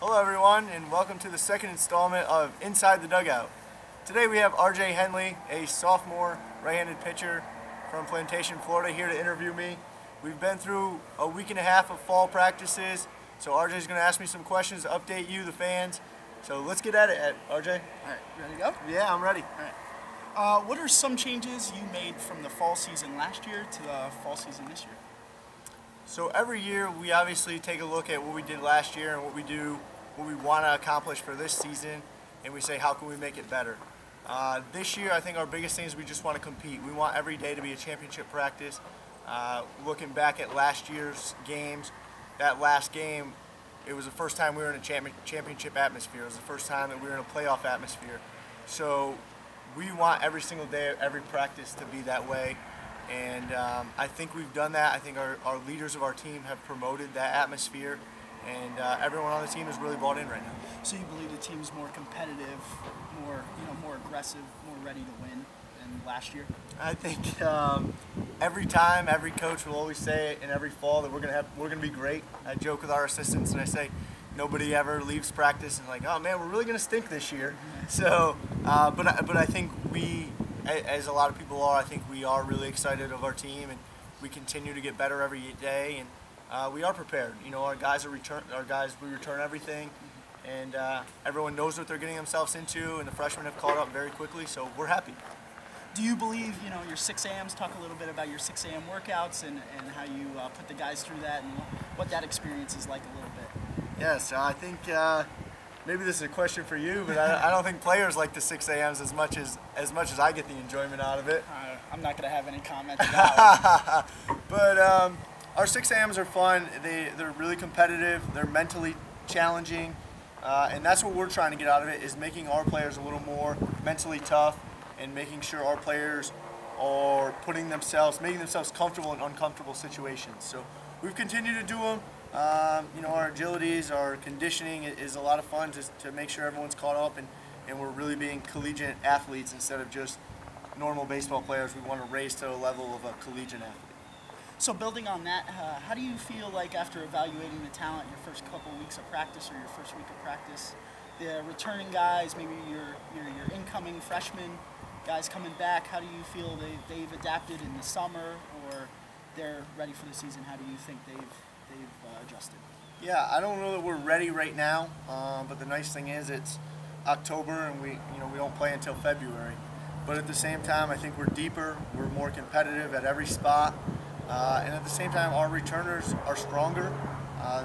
Hello everyone, and welcome to the second installment of Inside the Dugout. Today we have RJ Henle, a sophomore right-handed pitcher from Plantation, Florida, here to interview me. We've been through a week and a half of fall practices, so RJ is going to ask me some questions to update you, the fans. So let's get at it, RJ. All right, ready to go? Yeah, I'm ready. All right. What are some changes you made from the fall season last year to the fall season this year? So every year we obviously take a look at what we did last year and what we want to accomplish for this season, and we say how can we make it better. This year I think our biggest thing is we just want to compete. We want every day to be a championship practice. Looking back at last year's games, that last game, it was the first time we were in a championship atmosphere. It was the first time that we were in a playoff atmosphere. So we want every single day, every practice to be that way. And I think we've done that. I think our leaders of our team have promoted that atmosphere, and everyone on the team is really bought in right now. So you believe the team's more competitive, more aggressive, more ready to win than last year? I think every time, every coach will always say it in every fall that we're gonna be great. I joke with our assistants and I say nobody ever leaves practice and like, oh man, we're really gonna stink this year. So, but I think we, as a lot of people are, I think we are really excited of our team, and we continue to get better every day, and we are prepared. You know, we return everything, and everyone knows what they're getting themselves into, and the freshmen have caught up very quickly, so we're happy. Do you believe, your 6 a.m.s, talk a little bit about your 6 a.m. workouts and how you put the guys through that and what that experience is like a little bit? Yes, I think maybe this is a question for you, but I don't think players like the 6 a.m.s as much as I get the enjoyment out of it. I'm not going to have any comment on that one. But our 6 a.m.s are fun. They're really competitive. They're mentally challenging, and that's what we're trying to get out of it, is making our players a little more mentally tough and making sure our players are making themselves comfortable in uncomfortable situations. So we've continued to do them. Our agilities, our conditioning is a lot of fun to make sure everyone's caught up, and we're really being collegiate athletes instead of just normal baseball players. We want to raise to the level of a collegiate athlete. So building on that, how do you feel like after evaluating the talent your first couple weeks of practice or your first week of practice, the returning guys, maybe your incoming freshmen, guys coming back, how do you feel they've adapted in the summer, or they're ready for the season? How do you think they've adjusted? Yeah, I don't know that we're ready right now, but the nice thing is it's October and we don't play until February. But at the same time, I think we're deeper, we're more competitive at every spot, and at the same time, our returners are stronger.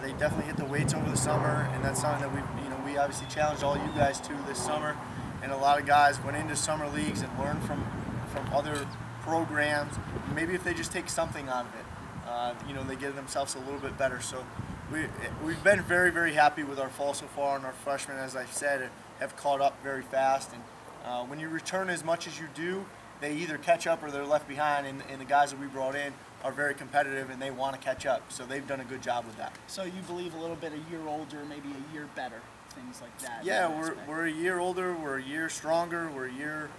They definitely hit the weights over the summer, and that's something that we obviously challenged all you guys to this summer. And a lot of guys went into summer leagues and learned from other programs. Maybe if they just take something out of it, they get themselves a little bit better. So we've been very, very happy with our fall so far, and our freshmen, as I said, have caught up very fast. And when you return as much as you do, they either catch up or they're left behind, and the guys that we brought in are very competitive and they want to catch up. So they've done a good job with that. So you believe a little bit a year older, maybe a year better, things like that? Yeah, we're a year older, we're a year stronger, we're a year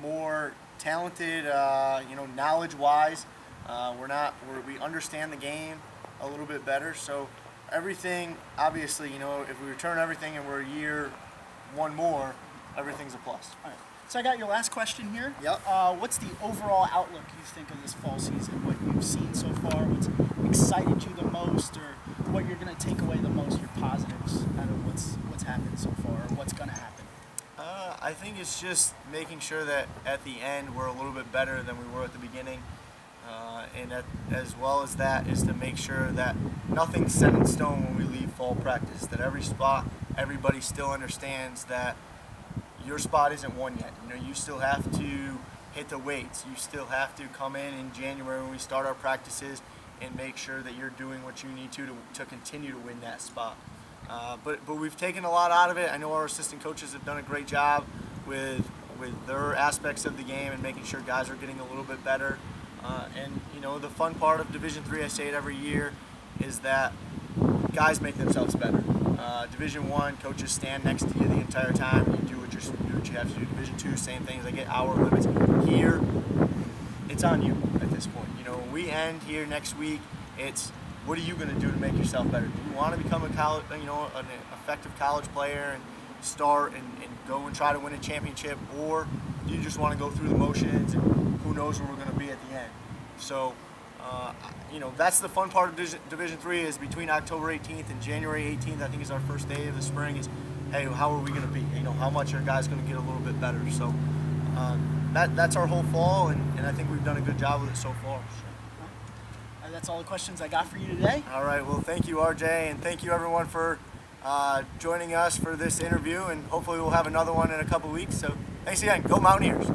more talented, knowledge-wise. We understand the game a little bit better. So everything, obviously, if we return everything and we're a year one more, everything's a plus. All right. So I got your last question here. Yep. What's the overall outlook you think of this fall season? What you've seen so far? What's excited you the most, or what you're going to take away the most? Your positives out of what's happened so far, or what's going to happen? I think it's just making sure that at the end we're a little bit better than we were at the beginning, as well as that is to make sure that nothing's set in stone when we leave fall practice. That every spot, everybody still understands that your spot isn't won yet. You still have to hit the weights. You still have to come in January when we start our practices and make sure that you're doing what you need to continue to win that spot. But we've taken a lot out of it. I know our assistant coaches have done a great job with their aspects of the game and making sure guys are getting a little bit better. And the fun part of Division III, I say it every year, is that guys make themselves better. Division I, coaches stand next to you the entire time. You do what you have to do. Division II, same thing. They get hour limits. Here, it's on you at this point. When we end here next week, it's what are you going to do to make yourself better? Do you want to become a college, an effective college player and start and go and try to win a championship, or do you just want to go through the motions and who knows where we're going to be at the end? So, that's the fun part of Division III is between October 18th and January 18th, I think is our first day of the spring, is, hey, how are we going to be? How much are guys going to get a little bit better? So that's our whole fall, and I think we've done a good job with it so far. That's all the questions I got for you today. All right, well, thank you, RJ, and thank you, everyone, for joining us for this interview, and hopefully we'll have another one in a couple weeks. So thanks again. Go Mountaineers.